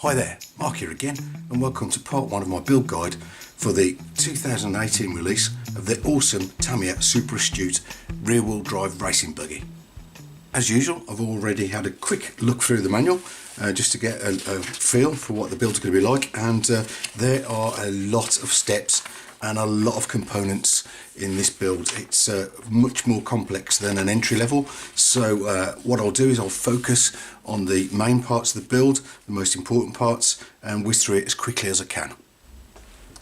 Hi there, Mark here again, and welcome to part 1 of my build guide for the 2018 release of the awesome Tamiya Super Astute rear wheel drive racing buggy. As usual, I've already had a quick look through the manual just to get a feel for what the build's going to be like, and there are a lot of steps and a lot of components in this build. It's much more complex than an entry level, so what I'll do is I'll focus on the main parts of the build, the most important parts, and whiz through it as quickly as I can.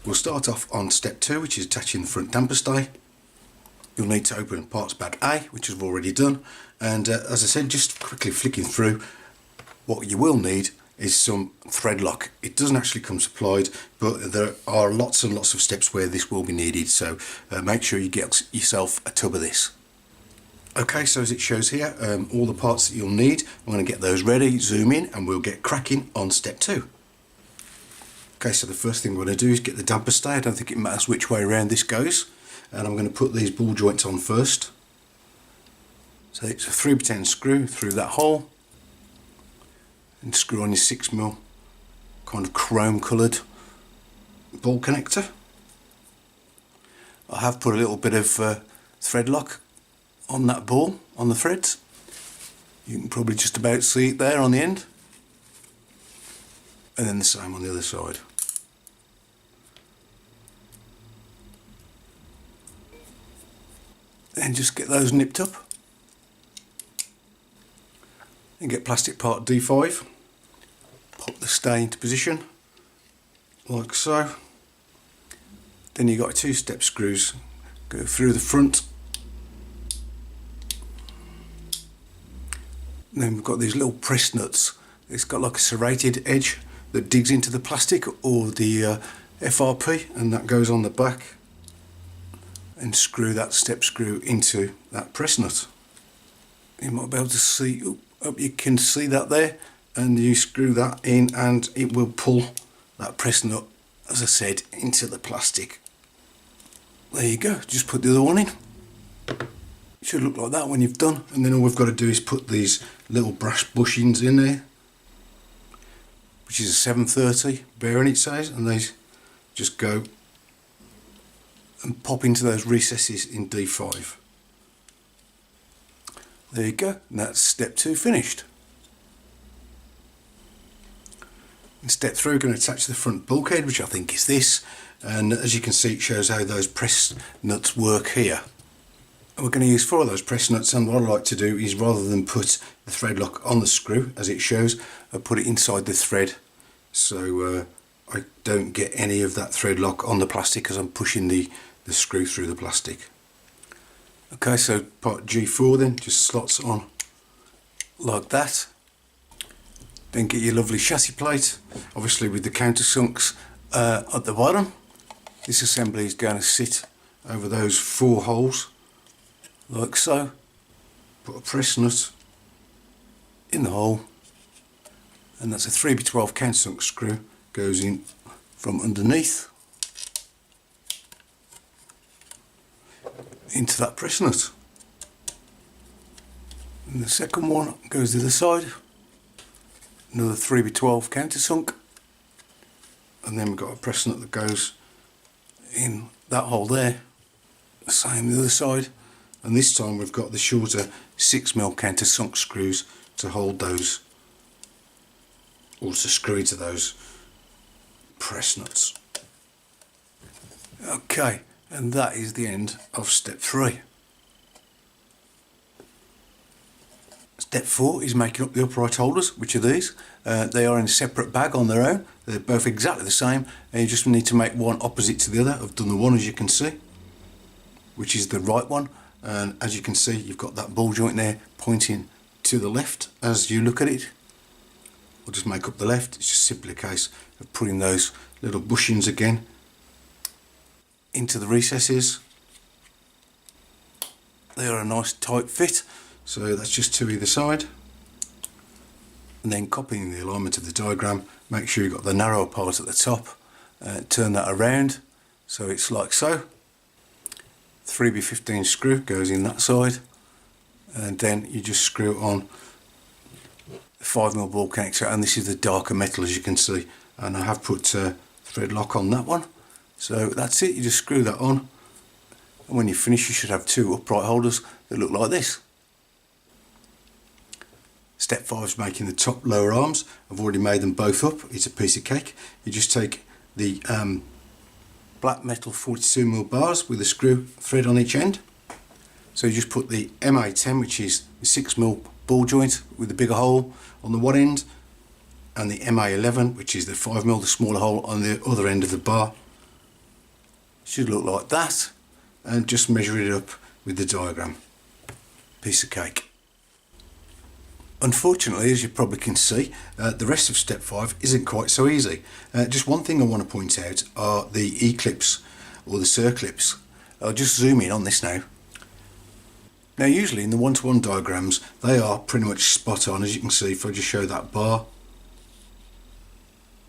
We'll start off on step 2, which is attaching the front damper stay. You'll need to open parts bag A, which I've already done, and as I said, just quickly flicking through, what you will need is some thread lock. It doesn't actually come supplied, but there are lots and lots of steps where this will be needed, so make sure you get yourself a tub of this. Okay, so as it shows here, all the parts that you'll need, I'm going to get those ready, zoom in, and we'll get cracking on step 2. Okay, so the first thing we're going to do is get the damper stay. I don't think it matters which way around this goes, and I'm going to put these ball joints on first. So it's a 3x10 screw through that hole, and screw on your 6mm kind of chrome coloured ball connector. I have put a little bit of thread lock on that ball, on the threads. You can probably just about see it there on the end, and then the same on the other side. Then just get those nipped up and get plastic part D5. Pop the stay into position like so. Then you've got 2-step screws, go through the front, and then we've got these little press nuts. It's got like a serrated edge that digs into the plastic or the FRP, and that goes on the back, and screw that step screw into that press nut. You might be able to see, hope you can see that there, and you screw that in and it will pull that press nut, as I said, into the plastic. There you go, just put the other one in. It should look like that when you've done, and then all we've got to do is put these little brass bushings in there, which is a 730 bearing it says, and they just go and pop into those recesses in D5. There you go, and that's step 2 finished. In step 3 we're going to attach the front bulkhead, which I think is this, and as you can see it shows how those press nuts work here. And we're going to use 4 of those press nuts, and what I like to do is, rather than put the thread lock on the screw as it shows, I put it inside the thread, so I don't get any of that thread lock on the plastic as I'm pushing the screw through the plastic. Okay, so part G4 then just slots on like that. Then get your lovely chassis plate, obviously with the countersunks at the bottom. This assembly is going to sit over those 4 holes like so. Put a press nut in the hole, and that's a 3x12 countersunk screw, goes in from underneath into that press nut. And the second one goes to the side, another 3x12 countersunk, and then we've got a press nut that goes in that hole there, the same the other side, and this time we've got the shorter 6mm countersunk screws to hold those, or to screw into those press nuts. Okay, and that is the end of step 3. Step 4 is making up the upright holders, which are these. They are in a separate bag on their own. They're both exactly the same, and you just need to make one opposite to the other. I've done the one, as you can see, which is the right one, and as you can see you've got that ball joint there pointing to the left as you look at it. We'll just make up the left. It's just simply a case of putting those little bushings again into the recesses. They are a nice tight fit, so that's just 2 either side. And then copying the alignment of the diagram, make sure you've got the narrow part at the top, turn that around so it's like so. 3x15 screw goes in that side, and then you just screw on 5mm ball connector, and this is the darker metal, as you can see, and I have put thread lock on that one. So that's it, you just screw that on, and when you finish you should have two upright holders that look like this. Step 5 is making the top lower arms. I've already made them both up, it's a piece of cake. You just take the black metal 42mm bars with a screw thread on each end. So you just put the MA10, which is the 6mm ball joint with the bigger hole on the one end, and the MA11, which is the 5mm, the smaller hole, on the other end of the bar. Should look like that, and just measure it up with the diagram. Piece of cake. Unfortunately, as you probably can see, the rest of step 5 isn't quite so easy. Just one thing I want to point out are the E-clips, or the circlips. I'll just zoom in on this now. Now usually in the one-to-one diagrams they are pretty much spot on, as you can see if I just show that bar.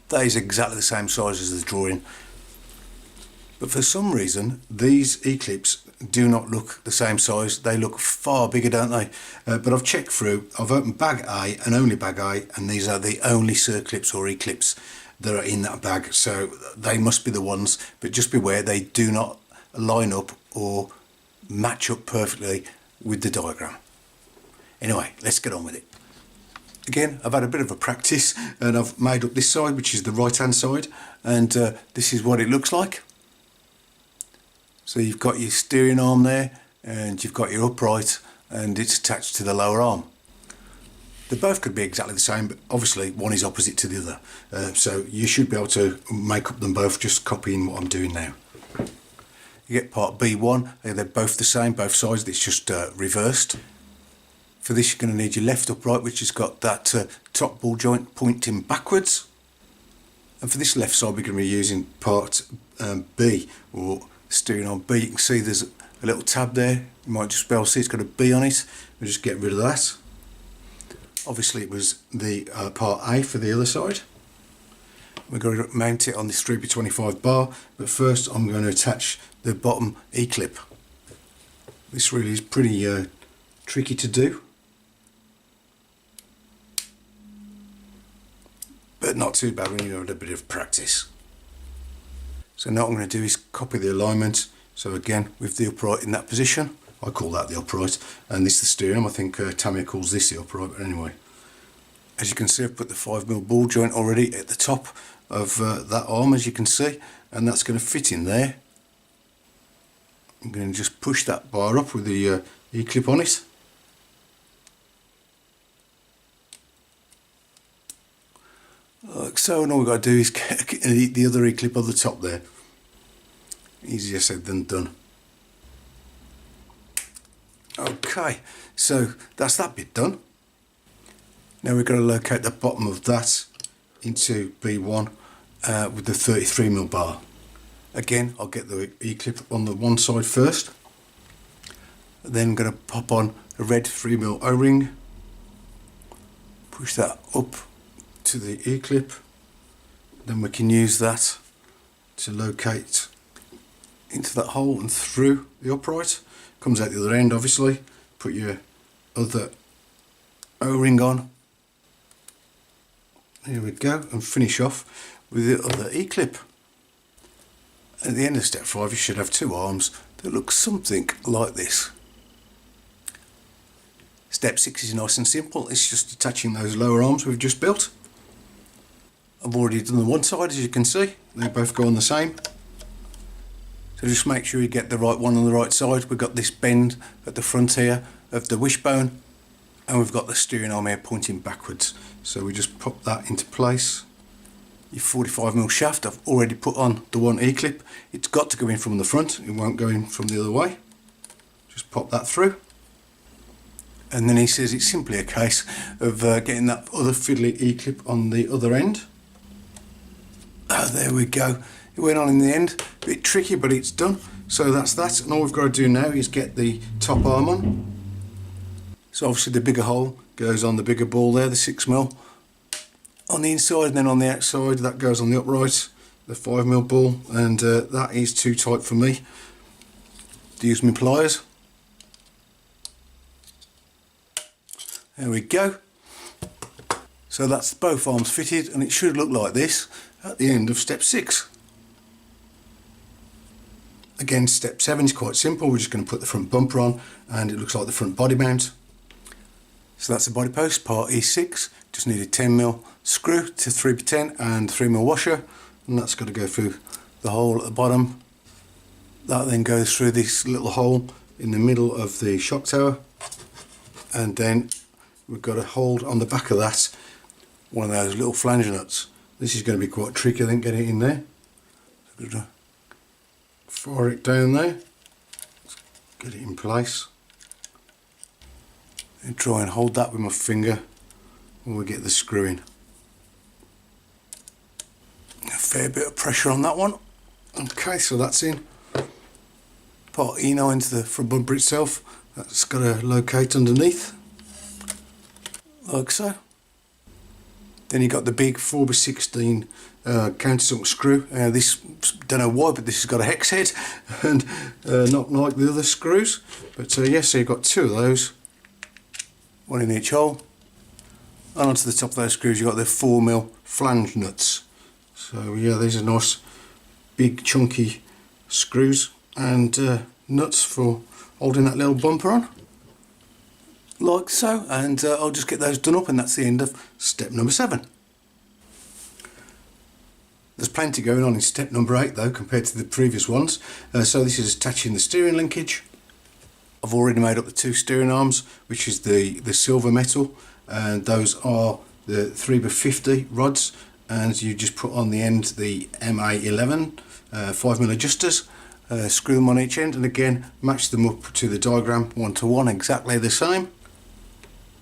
That is exactly the same size as the drawing. But for some reason these E-clips do not look the same size, they look far bigger, don't they? But I've checked through, I've opened bag A and only bag A, and these are the only circlips or E-clips that are in that bag, so they must be the ones, but just beware they do not line up or match up perfectly with the diagram. Anyway, let's get on with it. Again, I've had a bit of a practice and I've made up this side, which is the right hand side, and this is what it looks like. So you've got your steering arm there, and you've got your upright, and it's attached to the lower arm. They both could be exactly the same, but obviously one is opposite to the other. So you should be able to make up them both, just copying what I'm doing now. You get part B1, they're both the same, both sides, it's just reversed. For this you're going to need your left upright, which has got that top ball joint pointing backwards. And for this left side we're going to be using part B, or steering on B. You can see there's a little tab there, you might just be able to see it's got a B on it. We'll just get rid of that. Obviously it was the part A for the other side. We're going to mount it on this 3x25 bar, but first I'm going to attach the bottom E-clip. This really is pretty tricky to do, but not too bad when you have a bit of practice. So now what I'm going to do is copy the alignment. So again, with the upright in that position, I call that the upright, and this is the steering arm. I think Tamiya calls this the upright, but anyway. As you can see, I've put the 5mm ball joint already at the top of that arm, as you can see, and that's going to fit in there. I'm going to just push that bar up with the E-clip on it. Like so, and all we've got to do is get the other E-clip on the top there. Easier said than done. Okay, so that's that bit done. Now we're going to locate the bottom of that into B1 with the 33mm bar. Again, I'll get the E-clip on the one side first. Then I'm going to pop on a red 3mm O-ring. Push that up to the E-clip. Then we can use that to locate into that hole and through the upright. Comes out the other end, obviously. Put your other O-ring on. Here we go, and finish off with the other E-clip. At the end of step 5 you should have two arms that look something like this. Step 6 is nice and simple, it's just attaching those lower arms we've just built. I've already done the one side, as you can see, they both go on the same. So just make sure you get the right one on the right side. We've got this bend at the front here of the wishbone, and we've got the steering arm here pointing backwards. So we just pop that into place. Your 45mm shaft I've already put on the one E-clip. It's got to go in from the front, it won't go in from the other way. Just pop that through. And then he says it's simply a case of getting that other fiddly E-clip on the other end. There we go. It went on in the end. A bit tricky, but it's done. So that's that, and all we've got to do now is get the top arm on. So obviously the bigger hole goes on the bigger ball there, the 6mm. On the inside, and then on the outside that goes on the upright, the 5mm ball, and that is too tight for me to use my pliers. There we go. So that's both arms fitted, and it should look like this at the end of step 6. Again, step 7 is quite simple. We're just going to put the front bumper on, and it looks like the front body mount. So that's the body post, part E6. Just need a 10mm screw to 3x10 and 3mm washer, and that's got to go through the hole at the bottom. That then goes through this little hole in the middle of the shock tower, and then we've got to hold on the back of that one of those little flange nuts. This is going to be quite tricky, I think, getting it in there. So I'm going to fire it down there, get it in place, and try and hold that with my finger when we get the screw in. A fair bit of pressure on that one. Okay, so that's in. Part E9 into the front bumper itself. That's got to locate underneath, like so. Then you got the big 4x16 countersunk screw. This, don't know why, but this has got a hex head and not like the other screws. But yes, so you've got 2 of those, one in each hole. And onto the top of those screws you've got the 4mm flange nuts. So yeah, these are nice big chunky screws and nuts for holding that little bumper on, like so. And I'll just get those done up, and that's the end of step number 7. There's plenty going on in step number 8 though, compared to the previous ones. So this is attaching the steering linkage. I've already made up the 2 steering arms, which is the silver metal, and those are the 3x50 rods, and you just put on the end the MA11 5mm adjusters, screw them on each end, and again match them up to the diagram 1 to 1, exactly the same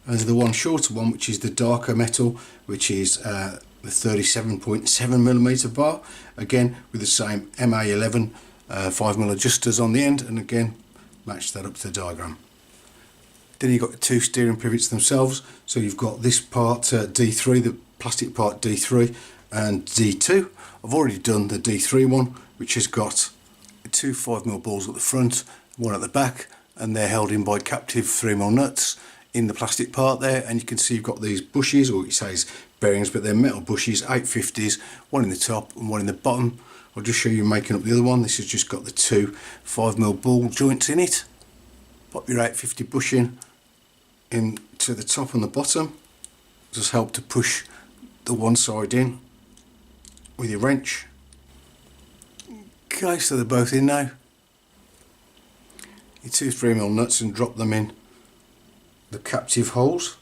as the one shorter one, which is the darker metal, which is the 37.7mm bar, again with the same MA11 5mm adjusters on the end, and again match that up to the diagram. Then you've got the 2 steering pivots themselves, so you've got this part D3, the plastic part D3 and D2. I've already done the D3 one, which has got 2 5mm balls at the front, 1 at the back, and they're held in by captive 3mm nuts in the plastic part there. And you can see you've got these bushes, or it says bearings, but they're metal bushes, 850s, 1 in the top and 1 in the bottom. I'll just show you making up the other one. This has just got the 2 5mm ball joints in it. Pop your 850 bushing into the top and the bottom. Just help to push the one side in with your wrench. Okay, so they're both in now. Your 2 3mm nuts, and drop them in the captive holes,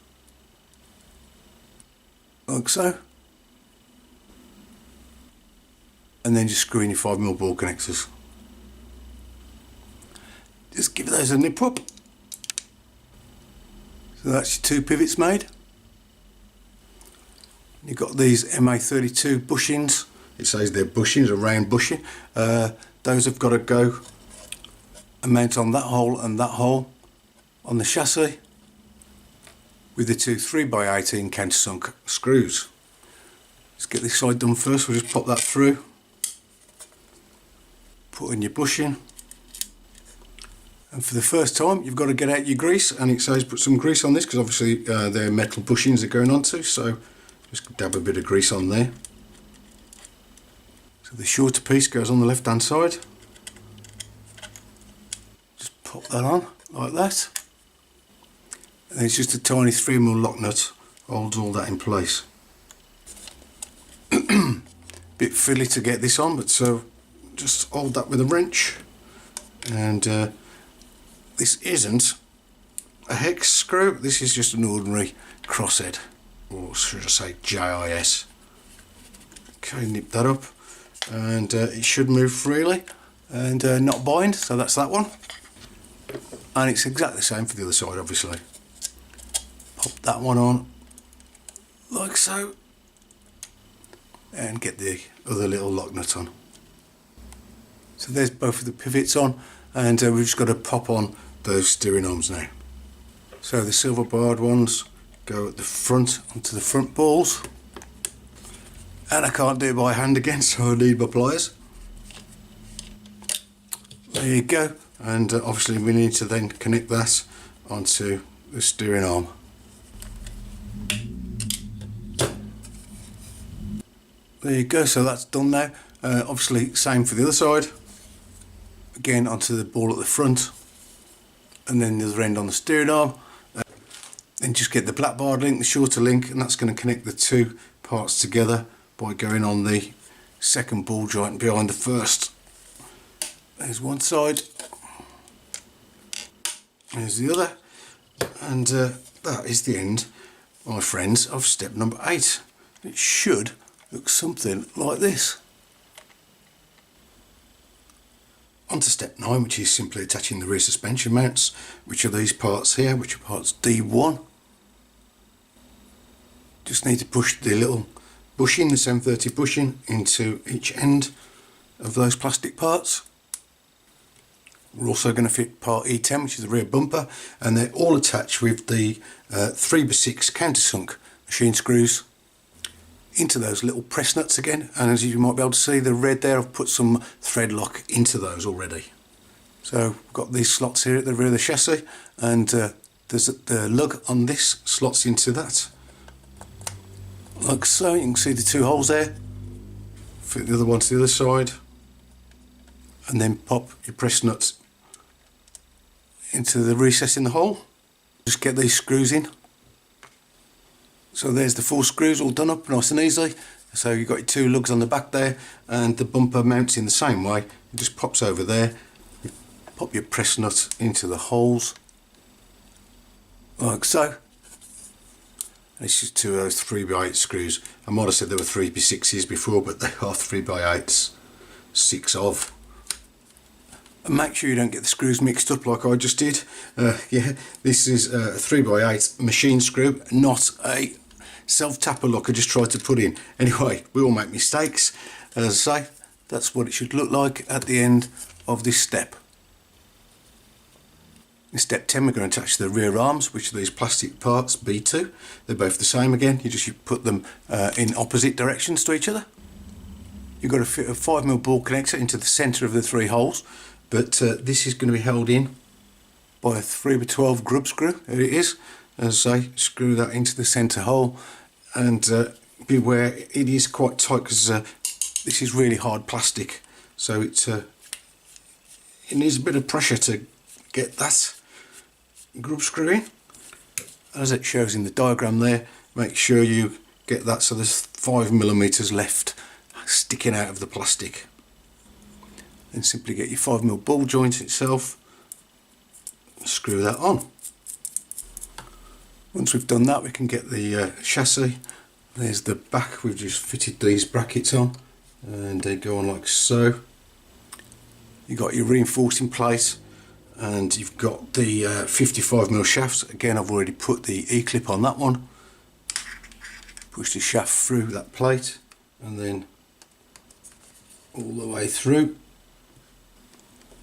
like so. And then just screw in your 5mm ball connectors. Just give those a nip up. So that's your 2 pivots made. You've got these MA32 bushings. It says they're bushings, a round bushing. Those have got to go and mount on that hole and that hole on the chassis with the 2 3x18 countersunk screws. Let's get this side done first. We'll just pop that through. Put in your bushing. And for the first time, you've got to get out your grease, and it says put some grease on this because obviously they're metal bushings they're going onto, so just dab a bit of grease on there. So the shorter piece goes on the left hand side. Just pop that on like that. And then it's just a tiny 3mm lock nut holds all that in place. Bit fiddly to get this on, but so just hold that with a wrench. And this isn't a hex screw, this is just an ordinary crosshead, or should I say JIS. Okay, nip that up, and it should move freely and not bind, so that's that one. And it's exactly the same for the other side, obviously. Pop that one on like so, and get the other little lock nut on. So there's both of the pivots on, and we've just got to pop on those steering arms now. So the silver barred ones go at the front onto the front balls, and I can't do it by hand again, so I need my pliers. There you go, and obviously we need to then connect that onto the steering arm. There you go, so that's done now. Obviously same for the other side. Again onto the ball at the front, and then the other end on the steering arm. Then just get the black barred link, the shorter link, and that's going to connect the two parts together by going on the second ball joint behind the first. There's one side, there's the other, and that is the end, my friends, of step number 8. It should look something like this. On to step 9, which is simply attaching the rear suspension mounts, which are these parts here, which are parts D1. Just need to push the little bushing, the 730 bushing, into each end of those plastic parts. We're also going to fit part E10, which is the rear bumper, and they're all attached with the 3x6 countersunk machine screws into those little press nuts again. And as you might be able to see, the red there, I've put some thread lock into those already. So we've got these slots here at the rear of the chassis, and there's the lug on this slots into that, like so. You can see the two holes there. Fit the other one to the other side, and then pop your press nuts into the recess in the hole. Just get these screws in. So there's the 4 screws all done up nice and easy. So you've got your 2 lugs on the back there, and the bumper mounts in the same way. It just pops over there. You pop your press nut into the holes, like so. This is 2 of those 3x8 screws. I might have said there were 3x6s before, but they are 3x8s, 6 of. And make sure you don't get the screws mixed up like I just did. Yeah, this is a 3x8 machine screw, not a self-tapper lock I just tried to put in. Anyway, we all make mistakes. As I say, that's what it should look like at the end of this step. In step 10, we're going to attach the rear arms, which are these plastic parts, B2. They're both the same again. You put them in opposite directions to each other. You've got to fit a 5mm ball connector into the centre of the 3 holes. But this is going to be held in by a 3x12 grub screw. There it is. As I screw that into the centre hole, and beware, it is quite tight because this is really hard plastic, so it needs a bit of pressure to get that grub screw in. As it shows in the diagram there, make sure you get that so there's 5mm left sticking out of the plastic. Then simply get your 5mm ball joint itself, screw that on. Once we've done that, we can get the chassis. There's the back, we've just fitted these brackets on, and they go on like so. You've got your reinforcing plate, and you've got the 55mm shafts. Again, I've already put the E-clip on that one. Push the shaft through that plate, and then all the way through.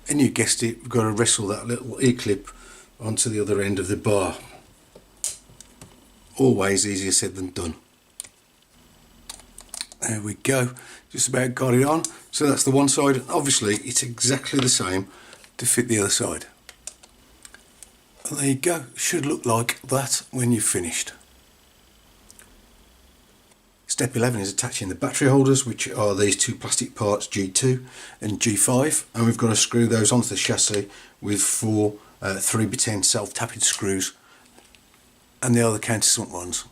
And you guessed it, we've got to wrestle that little E-clip onto the other end of the bar. Always easier said than done. There we go, just about got it on. So that's the one side. Obviously it's exactly the same to fit the other side. And there you go, should look like that when you've finished. Step 11 is attaching the battery holders, which are these 2 plastic parts, G2 and G5, and we've got to screw those onto the chassis with 4 3x10 self-tapping screws, and the other countersunk ones.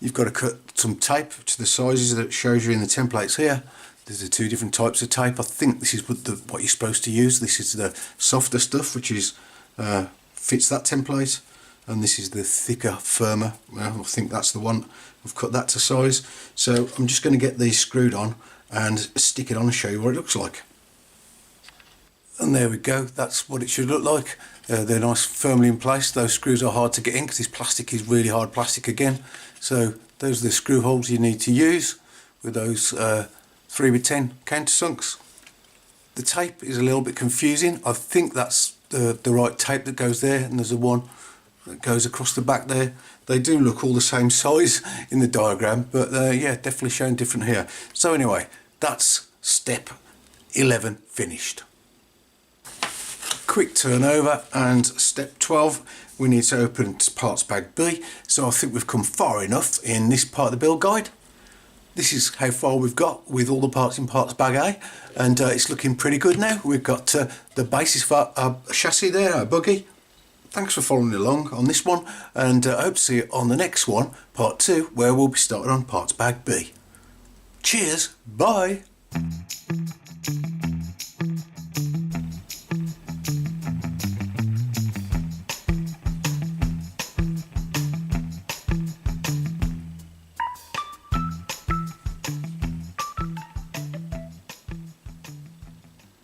You've got to cut some tape to the sizes that it shows you in the templates here. There's the 2 different types of tape. I think this is what you're supposed to use. This is the softer stuff, which is fits that template, and this is the thicker, firmer. Well, I think that's the one. I've cut that to size, so I'm just going to get these screwed on and stick it on and show you what it looks like. And there we go, that's what it should look like. They're nice firmly in place. Those screws are hard to get in because this plastic is really hard plastic again. So those are the screw holes you need to use with those 3x10 countersunks. The tape is a little bit confusing. I think that's the right tape that goes there, and there's a one that goes across the back there. They do look all the same size in the diagram, but yeah, definitely showing different here. So anyway, that's step 11 finished. Quick turnover, and step 12, we need to open parts bag B. So I think we've come far enough in this part of the build guide. this is how far we've got with all the parts in parts bag A, and it's looking pretty good now. We've got the basis for our chassis there, our buggy. Thanks for following along on this one, and I hope to see you on the next one, part 2, where we'll be starting on parts bag B. Cheers, bye!